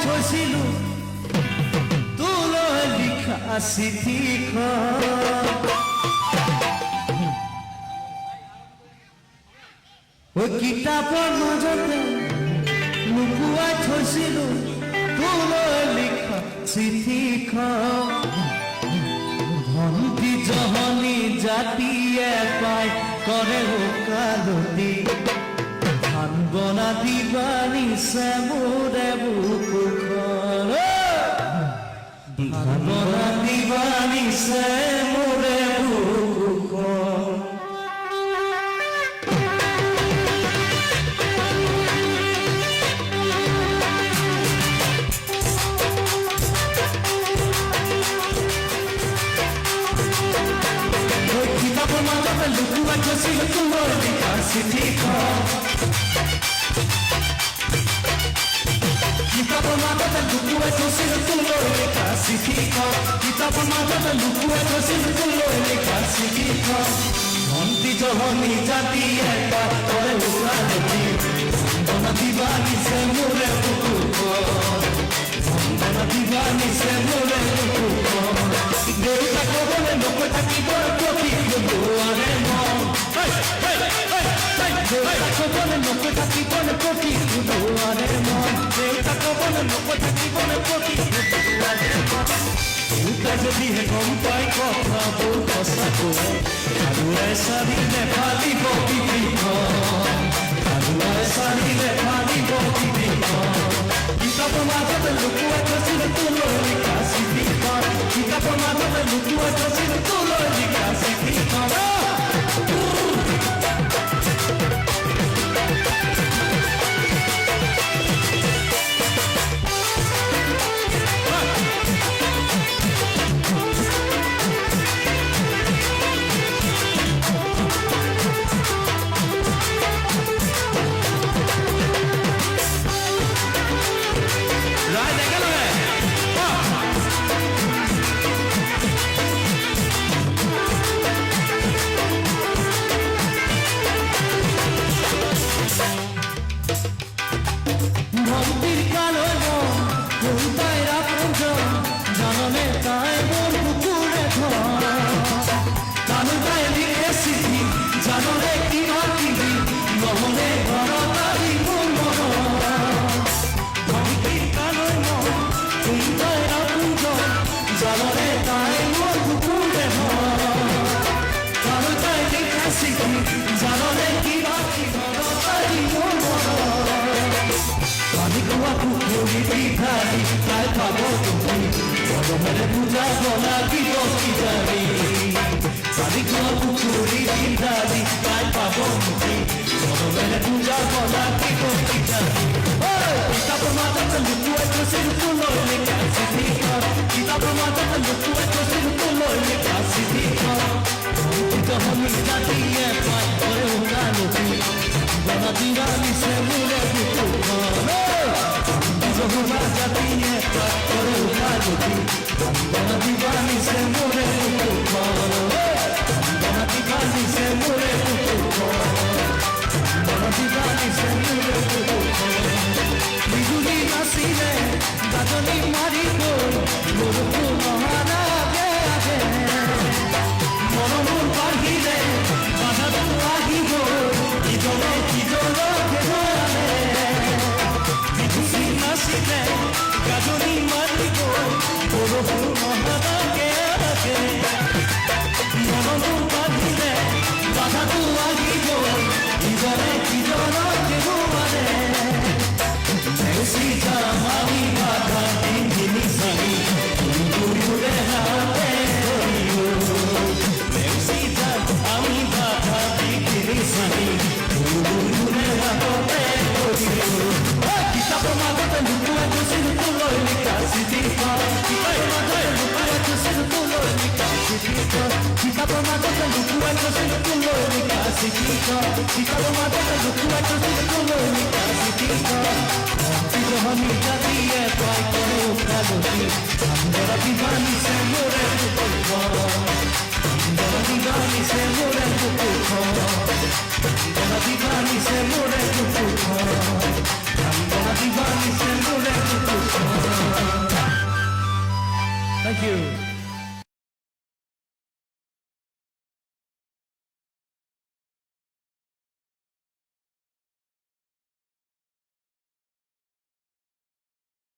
থৈছিলো তোলৈ লিখা চিঠিখন কিতাপৰ মাজতে লুকুৱাই থৈছিলো তোলৈ লিখা চিঠিখন ভন্তি জহনী জাতিয়ে পাই কৰে ওকালতি ধান বনা দিবা নিছে মোৰে বুকুখন ধান বনা দিবা নিছে মোৰে বুকুখন লুকুৱাই থৈছিলো তোলৈ লিখা চিঠিখন কিতাপৰ মাজতে লুকুৱাই থৈছিলো তোলৈ লিখা চিঠিখন কিতাপৰ মাজতে লুকুৱাই থৈছিলো তোলৈ লিখা চিঠিখন ভন্তি জহনী জাতিয়ে পাই কৰে ওকালতি বনা দিবা নিছে মোৰে বুকুখন বনা দিবা নিছে মোৰে বুকুখন দেউতা ক'বলৈ নকৈ থাকিব প্ৰতি দুৱাৰে মন দেউতা ক'বলৈ নকৈ থাকিবলৈ প্ৰতি দুৱাৰে মন দেউতা ক'বলৈ নকৈ থাকিবলৈ প্ৰতি দুৱাৰে মন দেউতা যদিহে গম পাই কথাবোৰ সঁচাকৈ আগুৱাই চাৰিলে ফালিব পৃথিৱীখন আগুৱাই চাৰিলে ফালিব পৃথিৱীখন কিতাপৰ মাজতে লুকুৱাই থৈছিলো তোলৈ লিখা চিঠিখন কিতাপৰ মাজতে লুকুৱাই থৈছিলো তোলৈ লিখা চিঠিখন পূজা বলা কি জানি চারিকোণা পুকুরি বিধানি তাই পাব মুক্তি মনমেরে পূজা বলা কি জানি কিতাপৰ মাজতে লুকুৱাই থৈছিলো তোলৈ লিখা চিঠিখন কিতাপৰ মাজতে লুকুৱাই থৈছিলো তোলৈ লিখা চিঠিখন জহনী জাতিয়ে পাই কৰে ওকালতি বনা দিবা নিছে মোৰে বুকুখন জহনী জাতিয়ে পাই কৰে ওকালতি বনা দিবা নিছে মোৰে বুকুখন বনা দিবা নিছে মোৰে বুকুখন বনা দিবা নিছে মোৰে বুকুখন বিজুলী নাছিলে গাজনি মাৰি গ'ল বৰষুণ অহাৰ আগে আগে মৰমৰ বাঢ়িলে বাধাটো আহিব ইজনে সিজনক হেৰুৱালে বিজুলী নাছিলে গাজনি মাৰি গ'ল বৰষুণ অহাৰ আগে আগে মৰমৰ বাঢ়িলে বাধাটো আহিব ইজনে সিজনক হেৰুৱালে আমি বাধা দিনি সারি দুরে হাতে আমি বাধা দিনি সারি দুরে হাতে কিতাপৰ মাজতে লুকুৱাই থৈছিলো তোলৈ লিখা চিঠিখন কিতাপৰ মাজতে লুকুৱাই থৈছিলো তোলৈ লিখা চিঠিখন কিতাপৰ মাজতে লুকুৱাই থৈছিলো তোলৈ লিখা চিঠিখন কিতাপৰ মাজতে লুকুৱাই থৈছিলো তোলৈ লিখা চিঠিখন জহনী জাতিয়ে পাই কৰে ওকালতি বনা দিবা নিছে মোৰে বুকুখন বনা দিবা নিছে মোৰে বুকুখন বনা দিবা নিছে মোৰে বুকুখন বনা দিবা নিছে মোৰে বুকুখন ইউ